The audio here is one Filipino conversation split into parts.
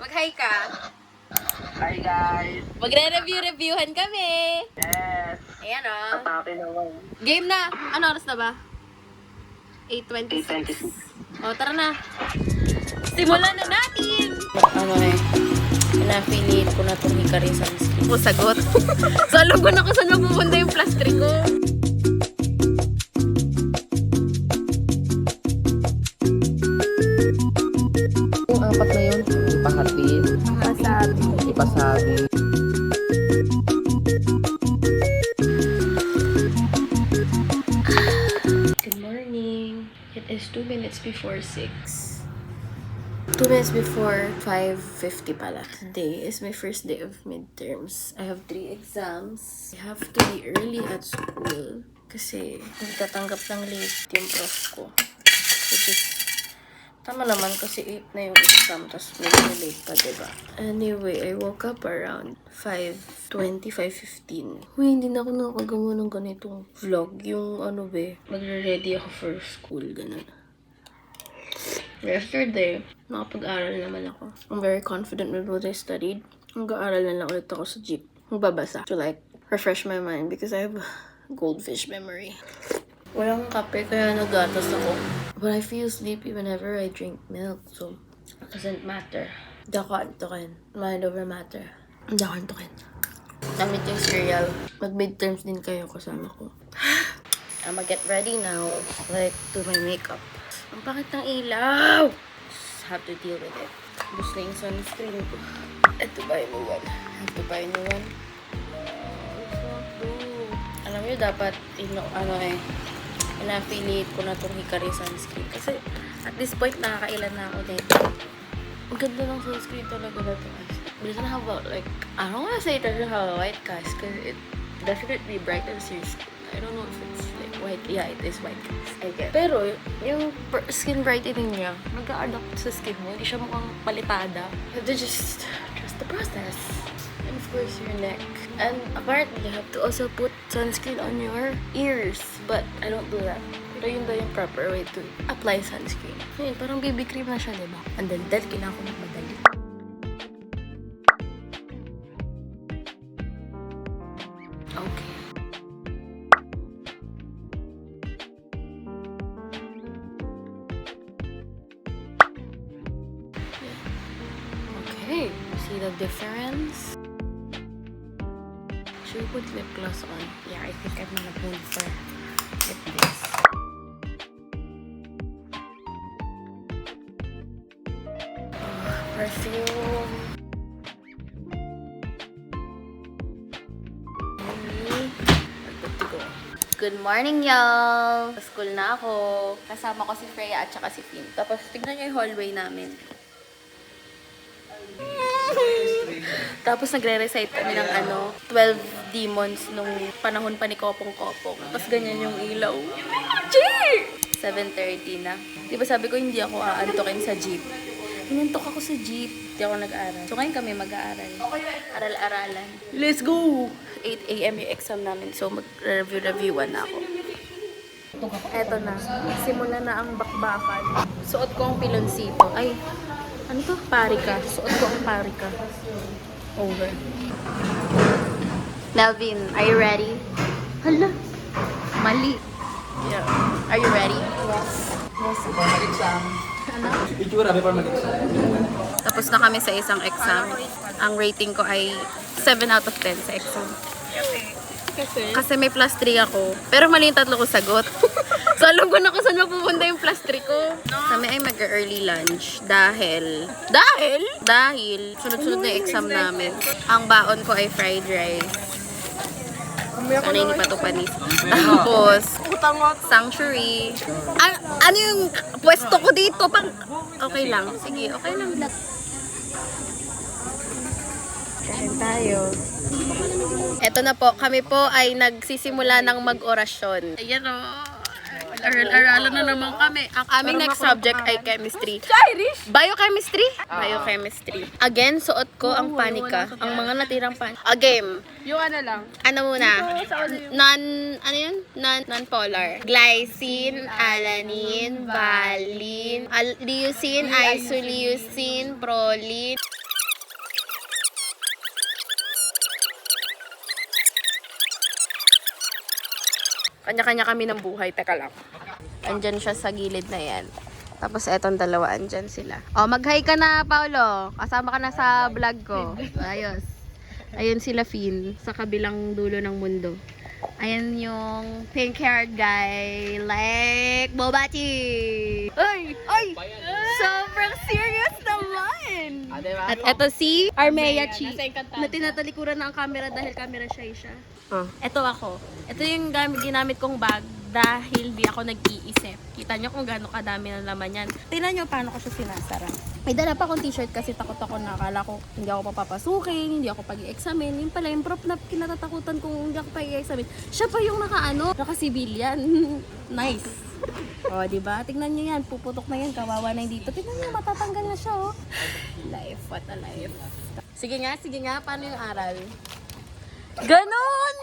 Mag-hi ka. Hi guys! Magre-review-reviewhan kami. Yes! Ayan o. Atake naman. Game na. Ano oras na ba? 8:26. 8:26. O, tara na. Simulan na natin. Ano pinapilit ko na itong hikari sa sunscreen. O, sagot. Salo ko na kung saan mapupunta yung plastri ko. Yung apat na yun, ipahatid, ipasabi. Good morning. It is 2 minutes before 6. 2 minutes before 5:50 pala. Today is my first day of midterms. I have 3 exams. I have to be early at school kasi nagtatanggap ng late yung prof ko. Which is tama naman kasi 8 na yung exam, tapos medyo late pa, diba? Anyway, I woke up around 5:20, 5:15. Uy, hindi na ako nakagawa ng ganitong vlog. Yung ano magre-ready ako for school, ganun. Yesterday, nakapag-aral naman ako. I'm very confident with what I studied. Mag-aaral na lang ulit ako sa jeep. Magbabasa to like, refresh my mind because I have goldfish memory. Walang kape, kaya nagatas ako. But I feel sleepy whenever I drink milk, so it doesn't matter. Hindi ako antukin. Mind over matter. Hindi ako antukin. Damit yung cereal. Mag-midterms din kayo kasama ko. I'ma get ready now. Like, do my makeup. Ang pakit ng ilaw! Just have to deal with it. Gusto yung sunscreen ko. I have to buy a new one. Alam nyo, dapat, pinapilit ko na itong hikari sunscreen. Kasi, at this point, nakakailan na ako dito. Ang ganda ng sunscreen talaga na ito. It doesn't have like, I don't wanna say it doesn't have a white cast because it definitely brightens your skin. I don't know if it's like white. Yeah, it is white cast, I guess. Pero, yung skin brightening niya, nag-a-adapt sa skin mo. Hindi siya mukhang palitada. You have to just trust the process. And of course, your neck. And apparently, you have to also put sunscreen on your ears. But I don't do that. Pero yun daw yung proper way to apply sunscreen. Ayun, parang BB cream na siya, diba? Ang daldal, kailangan ko magmadali. Okay. Okay. See the difference? Should we put lip gloss on? Yeah, I think I'm gonna go for lip gloss. Perfume. Good to go. Good morning, y'all! Sa school na ako. Kasama ko si Freya at saka si Finn. Tapos, tignan niyo yung hallway namin. Tapos nagre-recite kami ng 12 demons nung panahon pa ni Kopong-Kopong. Tapos ganyan yung ilaw. Gee! 7:30 na. Di ba sabi ko hindi ako aantokin sa jeep? Hinantok ako sa jeep. Hindi ako nag-aaral. So ngayon kami mag-aaral. Aral-aralan. Let's go! 8 a.m. yung exam namin. So mag-review-reviewan na ako. Eto na. Simula na ang bakbakan. Suot ko ang pilonsito. Ay, ano to? Parika. Suot ko ang parika. Over. Melvin, are you ready? Hala. Mali. Yeah. Are you ready? Yes. Before mag-exam. Ano? Itsura before mag-exam. Tapos na kami sa isang exam. Ang rating ko ay 7 out of 10 sa exam. Kasi may plus 3 ako. Pero mali yung 3 ko sagot. So alam ko na kung saan mapupunta yung plus 3 ko. Kami ay mag-early lunch. Dahil sunod-sunod na yung exam namin. Ang baon ko ay fried rice. Sana hindi pa ito panis. Tapos, sanctuary. Ano yung pwesto ko dito? Okay lang. Sige, okay lang. Kain tayo. Eto na po, kami po ay nagsisimula ng mag-orasyon. Ayan o. Aral-aralan na naman kami. Ang aming next subject ay chemistry. Biochemistry? Biochemistry. Again, suot ko ang panika. Ang mga natirang panika. A game. Yung ano lang. Ano muna? Non-polar. Glycine, alanine, valine, leucine, isoleucine, proline. Kanya-kanya kami ng buhay. Teka lang. Andyan siya sa gilid na yan. Tapos etong dalawa, andyan sila. Oh, mag-hi ka na, Paolo. Kasama ka na sa vlog ko. Ayos. Ayun sila, Finn. Sa kabilang dulo ng mundo. Ayan yung pink-haired guy. Like, Bobati! Ay! Ay! Sobrang serious naman! At eto si Armea Chi. Na tinatalikuran na ang camera dahil camera shy siya. Eto ako. Ito yung ginamit kong bag dahil di ako nag-iisip. Kita nyo kung gaano kadami ng laman yan. Tingnan nyo paano ko siya sinasara. May dala pa akong t-shirt kasi takot ako na akala ko hindi ako papapasukin, hindi ako pag-i-examine. Yung pala yung prop na kinatatakutan kung hindi ako pag-i-examine. Siya pa yung naka-civilian. Nice. O, diba? Tingnan nyo yan. Puputok na yan. Kawawa na yung dito. Tingnan nyo, matatanggal na siya, oh. Life. What a life. Sige nga. Paano yung aral? Ganon!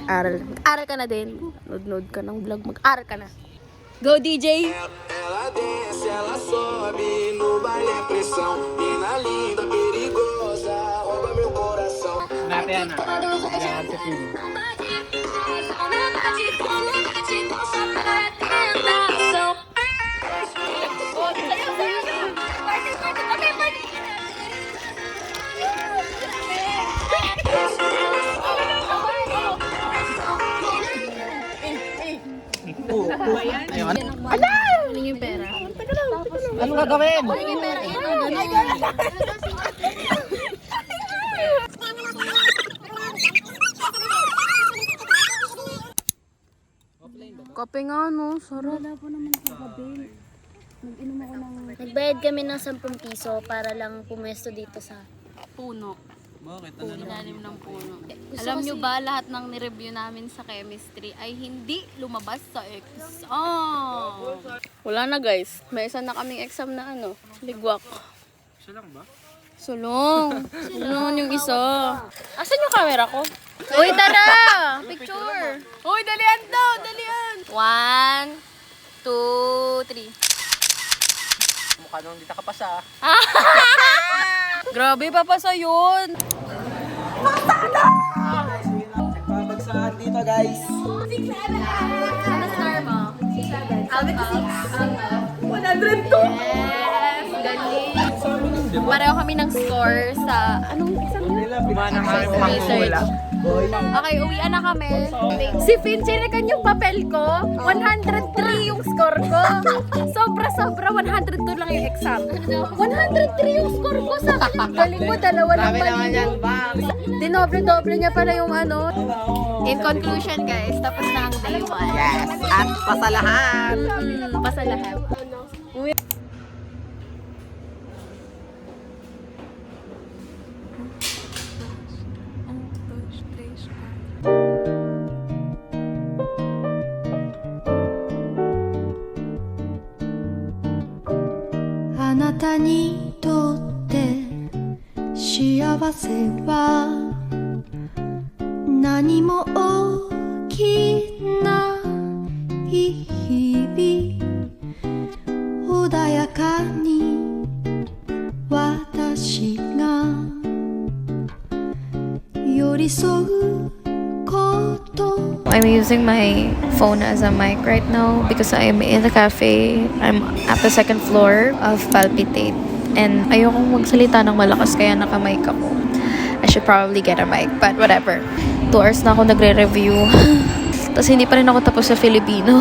Aral ka na din. Nod ka ng vlog. Mag-aral ka na. Go, DJ! Ela desce, ela sobe, no baile é pressão. Mina linda, perigosa, rouba meu coração. Natin yan Yan sa TV. Ano yung pera? Ano gagawin? Kape nga, no? Sarap. Nagbayad kami ng 10 piso para lang pumesto dito sa Puno. Bakit? Ilalim ng puno. Gusto Alam kasi- nyo ba, lahat ng nireview namin sa chemistry ay hindi lumabas sa exam. Wala na, guys. May isa na kaming exam na ligwak. Siya lang ba? Sulong. Sulong yung isa. Asan yung camera ko? Uy, tara! Picture! Uy, dalian daw! Dalian! 1, 2, 3. Mukha nung hindi nakapasa. Grabe, papasa yun! Nagbabagsahan dito guys. Ano star mo? 102! Yes! Galing! Pareho kami ng score sa... Anong exam yun? Gumana kami Research. Okay, uwian na kami. Si Finn, chinekan yung papel ko. 103 yung score ko. Sobra-sobra, 102 lang yung exam. 103 yung score ko. Sabi niya, galing mo, dalawa lang mali. Dinoble-doble niya pala yung In conclusion, guys, tapos na ang day 1. Yes. At pasalahan. Pasalahan.あなたにとって幸せは何も大きない日々穏やかに私が寄り添うこと I'm using my phone as a mic right now because I'm in the cafe. I'm at the second floor of Palpitate. And ayokong magsalita ng malakas kaya naka-mic ako. I should probably get a mic, but whatever. 2 hours na ako nagre-review. Tapos hindi pa rin ako tapos sa Filipino.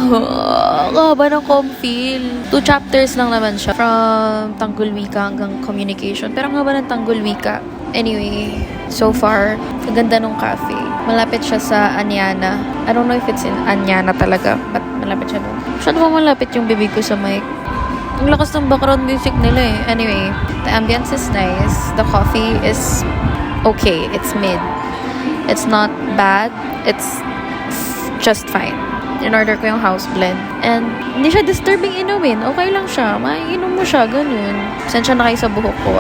Haba ng Comfil. 2 chapters lang naman siya. From Tanggol Wika hanggang Communication. Pero ang haba ng Tanggol Wika. Anyway, so far, ang ganda ng cafe. Malapit siya sa Anyana. I don't know if it's in Anyana talaga, but malapit siya doon. Masyado ba malapit yung bibig ko sa mic? Ang lakas ng background music nila eh. Anyway, the ambience is nice. The coffee is okay. It's mid. It's not bad. It's just fine. In-order ko yung house blend. And hindi siya disturbing inumin. Okay lang siya. Maiinom mo siya. Ganun. Sensya na kayo sa buhok ko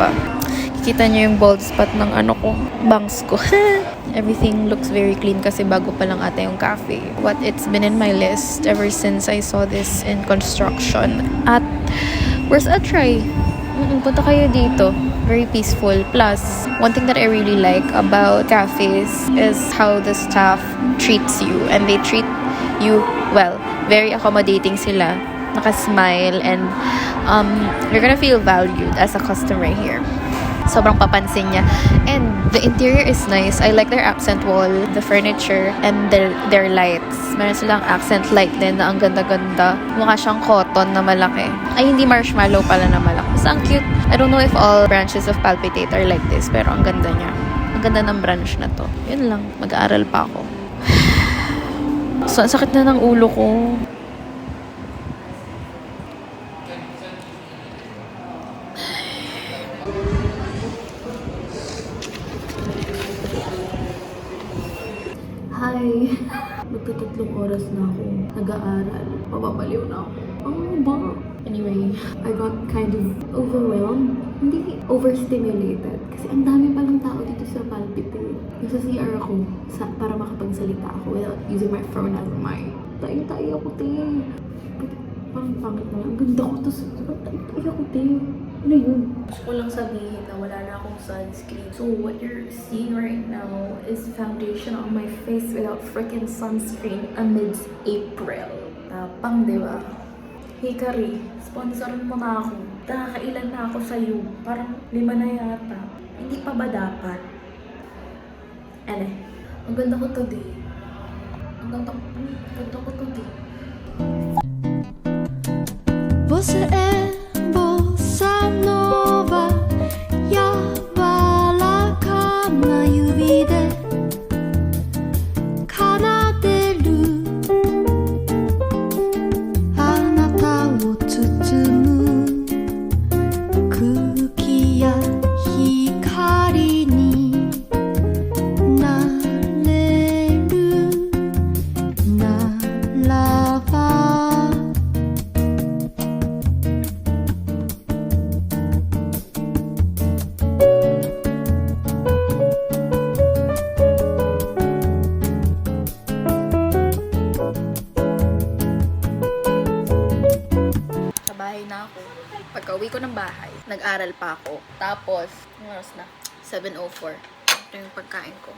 Kikita niyo yung bald spot ng ko. Bangs ko. Everything looks very clean kasi bago pa lang ata yung cafe. But it's been in my list ever since I saw this in construction. At worth a try. Punta kayo dito. Very peaceful. Plus, one thing that I really like about cafes is how the staff treats you. And they treat very accommodating sila. Naka-smile and you're gonna feel valued as a customer here. Sobrang papansin niya. And the interior is nice. I like their accent wall, the furniture, and their lights. Meron silang accent light din na ang ganda-ganda. Mukha siyang cotton na malaki. Ay, hindi marshmallow pala na malaki. Basta ang cute. I don't know if all branches of Palpitate are like this, pero ang ganda niya. Ang ganda ng branch na to. Yun lang. Mag-aaral pa ako. So, ang sakit na ng ulo ko. Hi! Magtatatlong oras na ako nag-aaral. Mababaliw na ako. Ba? Anyway, I got kind of overwhelmed. Hindi overstimulated. Kasi ang dami palang tao dito sa Palpitate. Nasa CR ako para makapagsalita ako without using my phone as mic. Tayo-tayo ako, te. Parang pangit na lang. Ang ganda ko. Tapos, tayo-tayo ako, te. Ano yun? Gusto ko lang sabihin na wala na akong sunscreen. So what you're seeing right now is foundation on my face without freaking sunscreen amidst April. Tapang, di ba? Hey Kari, sponsoran mo na ako. Nakakailan na ako sa'yo. Parang 5 na yata. Hindi pa ba dapat? Ang ganda ko today. Ang ganda ko today. Você é bossa nova, 柔らかな指で奏でるあなたを包む空気や光になれるならばSa bahay na ako. Pagka-uwi ko ng bahay, nag-aral pa ako. Tapos, anong oras na? 7:04. Ito yung pagkain ko.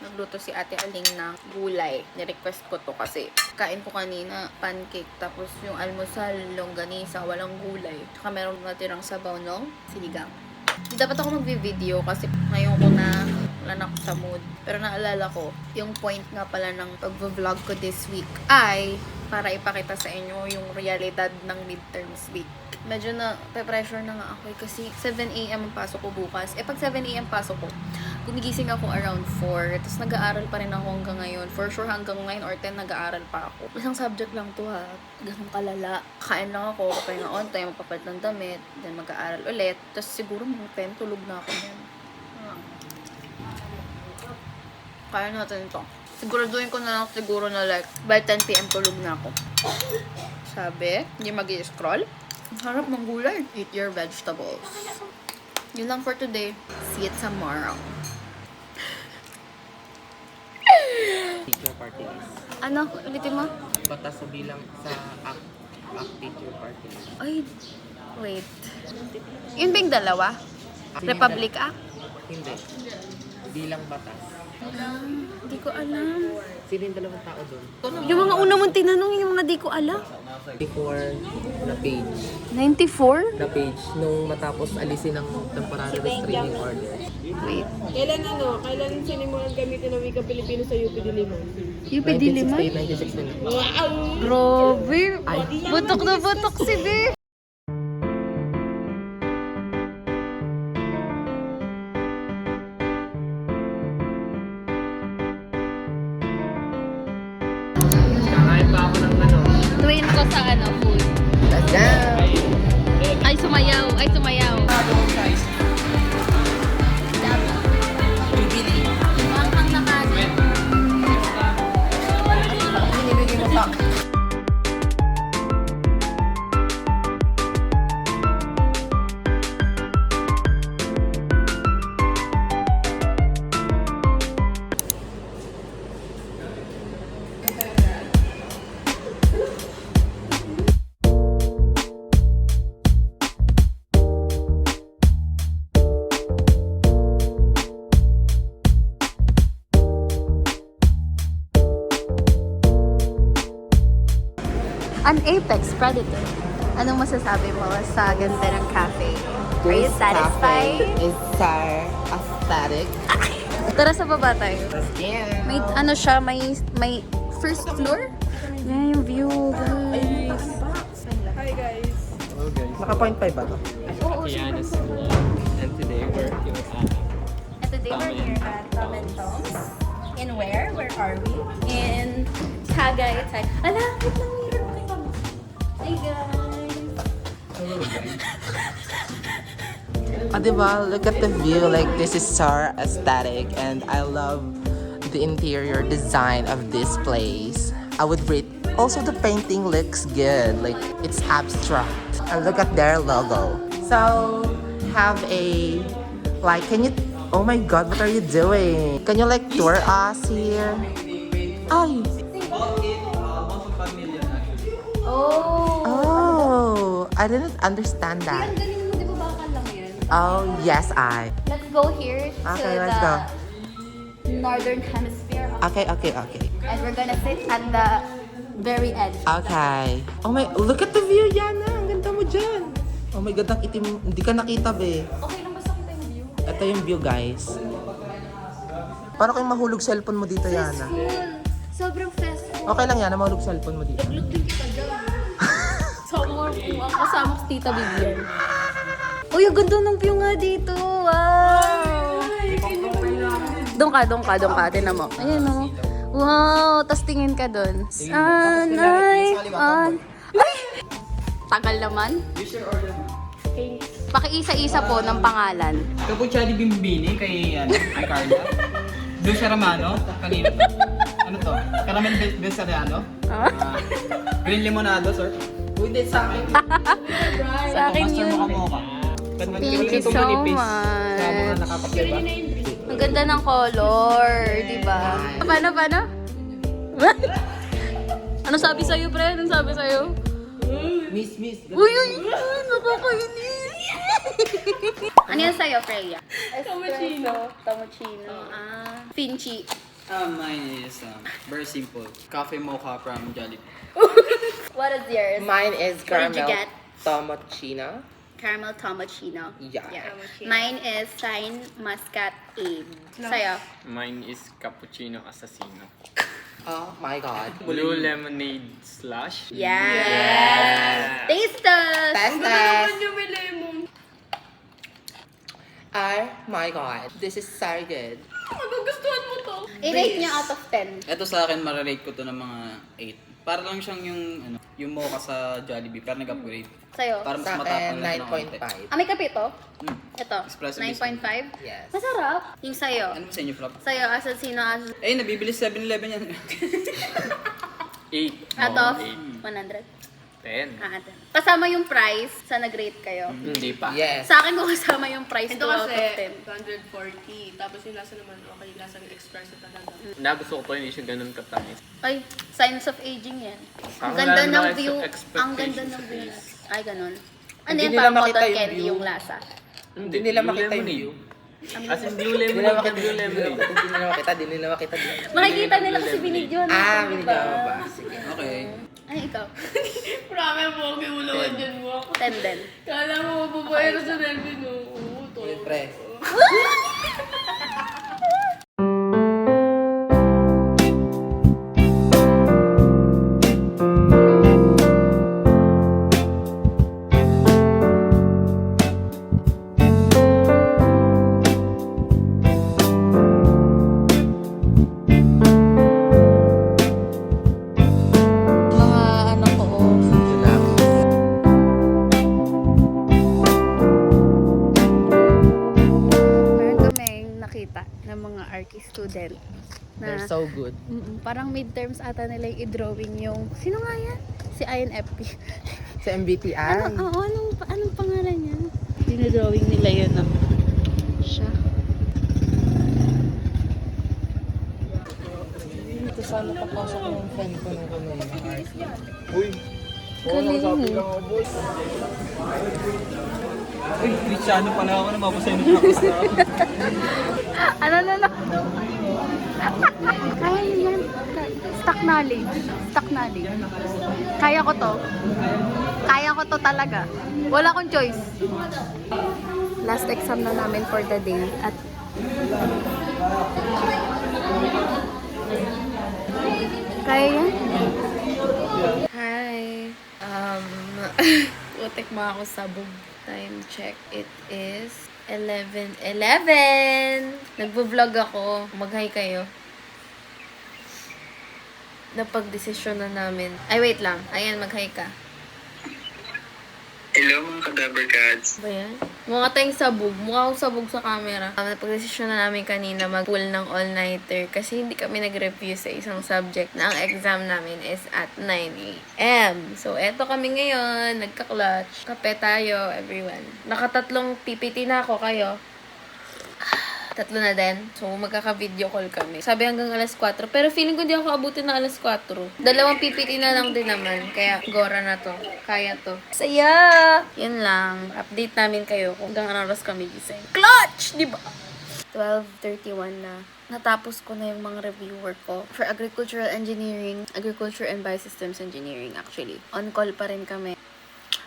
Nagluto si Ate Aling ng gulay. Nirequest ko to kasi kain ko kanina, pancake. Tapos yung almusal, longganisa, walang gulay. Tsaka meron natirang sabaw ng sinigang. Di dapat ako mag-video kasi ngayon ko na wala na ako sa mood. Pero naalala ko, yung point nga pala ng pag-vlog ko this week ay para ipakita sa inyo yung realidad ng midterms week. Medyo na pressure na nga ako kasi 7 AM ang pasok ko bukas. Pag 7 AM pasok ko, gumigising ako around 4. Tapos nag-aaral pa rin ako hanggang ngayon. For sure hanggang 9 or 10 nag-aaral pa ako. Isang subject lang to ha. Ganun kalala. Kain lang ako, papahinga on time, mapapalit ng damit, then mag-aaral ulit. Tapos siguro mga 10, tulog na ako yan. Kaya natin ito. Siguraduhin ko na lang siguro na like by 10 PM tulog na ako. Sabi, hindi mag-i-scroll. Ang harap ng gulay. Eat your vegetables. Yun lang for today. See you tomorrow. Teacher party list. Ano? Ulitin mo? Batas sa bilang sa act teacher party list. Ay, wait. Yun ba yung dalawa? Republic Act? Hindi. Bilang batas. Hindi ko alam. Sino yung dalawang tao doon? Yung mga una mong tinanong, yung mga di ko alam. 94 na page. 94? Na page nung matapos alisin ng temporary restraining order. Wait. Kailan sinimulan gamitin ng wikang Pilipino sa UP Diliman? UP Diliman? 1968, 1969. Grabe. Butok na butok si Be. Kakain pa ako ng ano. Twin ko sa food. Let's go! Ay, sumayaw. Ay, sumayaw. Bibili. Ang nakasin. Binibigay mo pa. An apex predator. Anong masasabi mo sa ganda ng cafe? Are you This satisfied? cafe is so aesthetic. Tara sa baba tayo. Yeah. May ano siya, may first floor? Yan yung view, guys. Hi guys. Naka 0.5 ba to? And today we're here at And today we're here at Tom and Tom's. In where? Where are we? In Tagaytay. Ala, wait lang, meron kayo. Hi guys. Diba? Look at the view. Like, this is so aesthetic, and I love the interior design of this place. I would rate. Also, the painting looks good. Like, it's abstract. And look at their logo. So, have a like. Can you? Oh my God! What are you doing? Can you like tour us here? Ay. Oh, I didn't understand that. Ang galing mo, di ba bakal lang yan? Oh, yes, I. Let's go here Okay, to let's the go. northern hemisphere. Okay. And we're gonna sit at the very edge. Okay. Oh my, look at the view, Yana. Ang ganda mo dyan. Oh my God, ang itim. Hindi ka nakita, be. Okay lang basta kita yung view? Ito yung view, guys. Para kayong mahulog cellphone mo dito, Yana. Sobrang festival. Okay lang, Yana, mahulog cellphone mo dito. Look din kita dyan. Sobrang ang kasama ko si Tita Vivian. Uy, ang ganda ng view nga dito. Wow! Doon ka. Tinan mo. Ayan o. Wow! Tapos tingin ka doon. Ay! Tagal naman. Pakiisa-isa po ng pangalan. Cappuccino Bimbini kay Carla. Dulce Ramano, kanina. Ano to? Caramel Belsariano? Green Limonado, sir. Hindi sa akin. Sa akin yun. Thank you so much. Ang ganda ng color, di ba? Paano? Ano sabi sa'yo, pre? Anong sabi sa'yo? Miss. Uy! Nakakainis! Ano yan sa'yo, Freya? Cappuccino. Tomochino. Finchi. Mine is very simple. Coffee mocha from Jollibee. What is yours? Mine is What did you get? Tomochino. Caramel Tomochino. Yeah. Mine is Shine Muscat Aid. Sa'yo? Mine is Cappuccino Assassino. Oh my God. Blue Lemonade Slush. Yes! Taste us! Testas. Yung may lemon. Oh my God. This is so good. Magugustuhan mo to. I-rate niya out of 10. Ito sa akin, mararate ko to ng mga 8. Para lang siyang yung mocha sa Jollibee, pero nag-upgrade. Sa'yo? Para mas Sa matapang akin, lang ng konti. 9.5. May kape to? Mm. Ito, Espresso 9.5? Yes. Masarap. Yung sa'yo? Ano ba sa inyo, Flop? Sa'yo, assassino, Eh, nabibili sa 7-Eleven yan. 8. out of 100? 10. Ito. Kasama yung price sa nag-rate kayo. Hindi pa. Yes. Sa akin ko kasama yung price 2 Ito out kasi, of 10. 140. Tapos yung lasa naman, okay, lasang espresso talaga. Nagusto ko to, hindi siya ganun katamis. Ay, signs of aging yan. Ang Ang ganda wala ng na view. expectations Ang ganda ng sa view. face. Ay, ganun. Ano Hindi yan, nila parang makita cotton yung candy view. yung lasa. Hindi nila Blue makita yung Lemonade. view. As in Blue Lemonade, Blue Lemonade. Hindi nila makita. Makikita nila kasi binidyo na. Binigyan mo ba? Sige. Okay. Ay, ikaw. Marami mo, may ulawan dyan mo. 10 din. Kala mo, mababae na sa Nelvin, no? Oo, to. Siyempre. Mga ano ko, meron kaming nakita ng mga archi student na They're so good. parang midterms ata nila yung i-drawing yung, sino nga yan? Si INFP. Sa MBTI. Anong pangalan yan? Dinodrawing nila yun, no? Siya. Ito sana papasok yung friend ko nung kanina. Galing. Uy, Cristiano pala ako, nababasay ng practice na ako. Ano? Kaya yan. stock knowledge. Stock knowledge. Kaya ko to. Kaya ko to talaga. Wala akong choice. Last exam na namin for the day at kaya yan? Hi. Utek mo ako sabog. Time check. It is 11:11. Nagvo-vlog ako. Mag-hi kayo. Napag-desisyon na namin. Ay, wait lang. Ayan, mag-hi ka. Hello mga Kadaver Cats. Ba yan? Mukha tayong sabog. Mukha akong sabog sa camera. Napag-desisyon na namin kanina mag-pull ng all-nighter kasi hindi kami nag-review sa isang subject na ang exam namin is at 9 a.m. So, eto kami ngayon. Nagka-clutch. Kape tayo, everyone. Nakatatlong PPT na ako. Kayo? Tatlo na din. So, magkaka-video call kami. Sabi hanggang alas 4. Pero feeling ko di ako abutin na alas 4. Dalawang PPT na lang din naman. Kaya, gora na to. Kaya to. Saya! Yun lang. Update namin kayo kung hanggang anong oras kami gising. Clutch! Di ba? 12:31 na. Natapos ko na yung mga review work ko for agricultural engineering, agriculture and biosystems engineering actually. On call pa rin kami.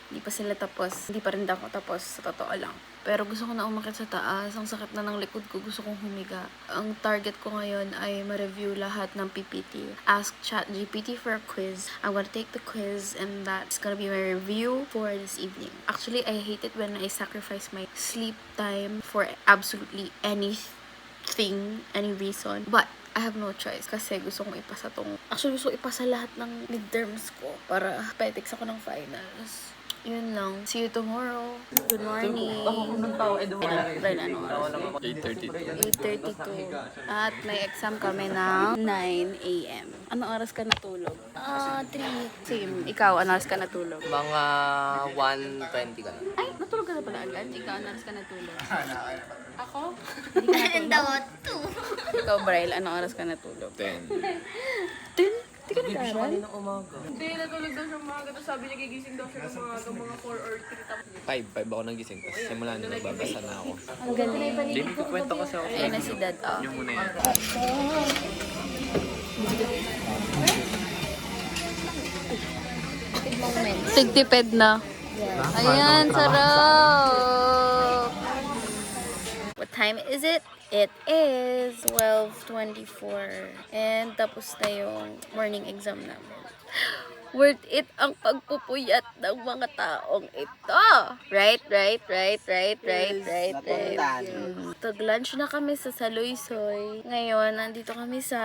Hindi pa sila tapos. Hindi pa rin ako tapos sa totoo lang. Pero gusto ko na umakit sa taas. Ang sakit na ng likod ko. Gusto kong humiga. Ang target ko ngayon ay ma-review lahat ng PPT. Ask ChatGPT for a quiz. I'm gonna take the quiz and that's gonna be my review for this evening. Actually, I hate it when I sacrifice my sleep time for absolutely anything, any reason. But I have no choice kasi gusto kong ipasa tong... Actually, gusto kong ipasa lahat ng midterms ko para petics ako ng finals. Yun lang. See you tomorrow. Good morning. Brian, ano oras? 8:32. At may exam kami ng 9 a.m. Anong oras ka natulog? 3. Same. Ikaw, anong oras ka natulog? Mga 1:20 ka na. Ay, natulog ka na pala agad? Ikaw, anong oras ka natulog? Ako? Ikaw, Brian, anong oras ka natulog? 10? Hindi ka nag-aaral? Hindi, natulog daw siya umaga. Tapos sabi niya gigising daw siya ng mga 4 or 3. 5 ako nagising. Tapos simula na nagbabasa na ako. Ang galing. Hindi, may kukwento kasi ako. Ayun na si Dad. Oh. Yung muna yan. Tigtipid na. Ayan, sarap! What time is it? It is 12:24. And tapos na yung morning exam namin. Worth it ang pagpupuyat ng mga taong ito. Right? Tag-lunch na kami sa Saloysoy. Ngayon, nandito kami sa...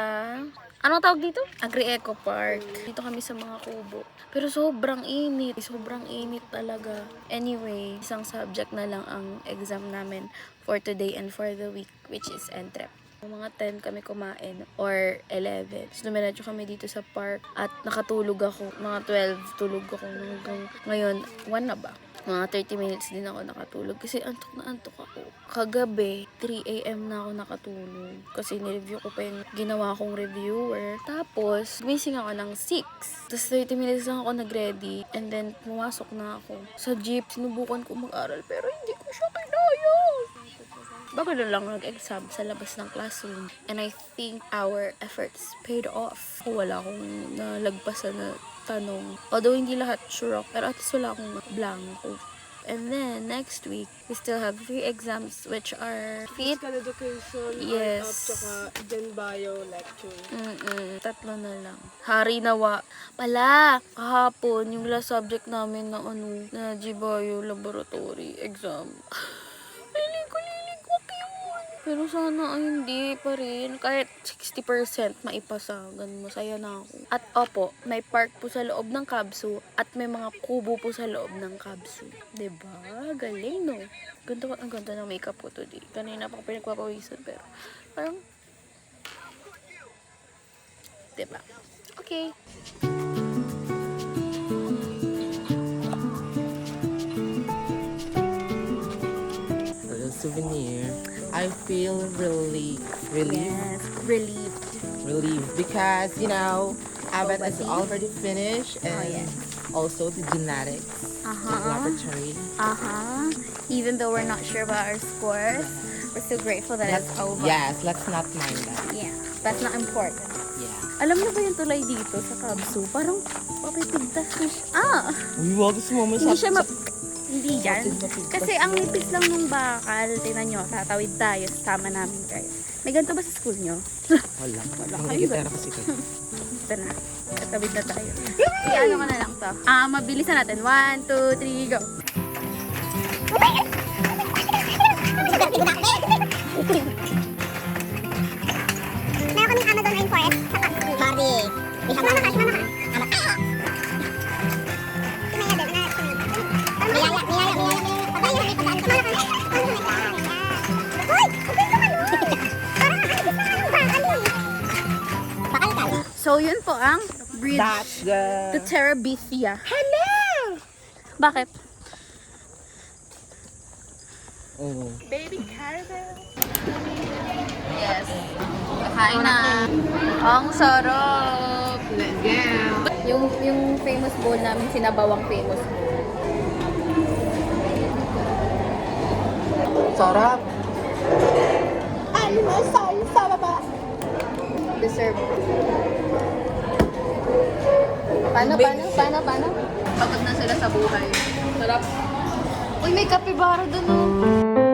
Anong tawag dito? Agri-Eco Park. Dito kami sa mga kubo. Pero sobrang init. Sobrang init talaga. Anyway, isang subject na lang ang exam namin for today and for the week, which is Entrep. Mga 10 kami kumain or 11. So, dumiretso kami dito sa park at nakatulog ako. Mga 12 tulog ako hanggang ngayon. 1 na ba? Mga 30 minutes din ako nakatulog kasi antok na antok ako. Kagabi, 3 a.m. na ako nakatulog kasi nireview ko pa yung ginawa kong reviewer. Tapos, gumising ako ng 6. Tapos 30 minutes lang ako nag-ready and then pumasok na ako. Sa jeep, sinubukan ko mag-aral pero hindi ko siya kinaya. Bago na lang nag-exam sa labas ng classroom. And I think our efforts paid off. Wala akong nalagpasan na tanong. Although hindi lahat sure, pero at least wala akong blanco. And then, next week, we still have 3 exams which are Physical education, Yes. art, tsaka Gen Bio lecture. 3 na lang. Hari nawa. Pala, kahapon, yung last subject namin na na G-Bio laboratory exam. Pero sana ay hindi pa rin. Kahit 60% maipasa. Ganun, masaya na ako. At opo, may park po sa loob ng Kabsu at may mga kubo po sa loob ng Kabsu. Diba? Galing, no? Ang ganda ng makeup po today. Kanina pa ako pinagpapawisan pero parang diba? Okay. Souvenir. I feel relieved because Abbott is already finished and also the genetics laboratory. Even though we're not sure about our scores, We're so grateful that it's over. Yes, let's not mind that. Yeah. That's not important. Yeah. Alam niyo ba yung tulay dito sa Kabsu? Parang papipigtas na siya. Ah! Uy, wag gusto mo Hindi siya Hindi yan. Kasi ang nipis lang nung bakal. Tingnan nyo, tatawid tayo. Sama namin kayo. May ganito ba sa school nyo? Wala. Wala Ang kayo gitara kasi kayo. Ito na. Tatawid na tayo. I-ano ko na lang to. Mabilisan natin. 1, 2, 3, go. Meron kaming Amazon Rainforest sa Barbie. We have Mama ka. So, yun po ang bridge. That's The Terabithia. Hello! Bakit? Oh. Baby caramel. Yes. Kakain na. Ang sarap. Let's go. Yung famous bowl namin, sinabawang famous bowl. Sarap. Deserve. Paano? Pagod na sila sa buhay. Sarap. Uy, may kapibara dun oh.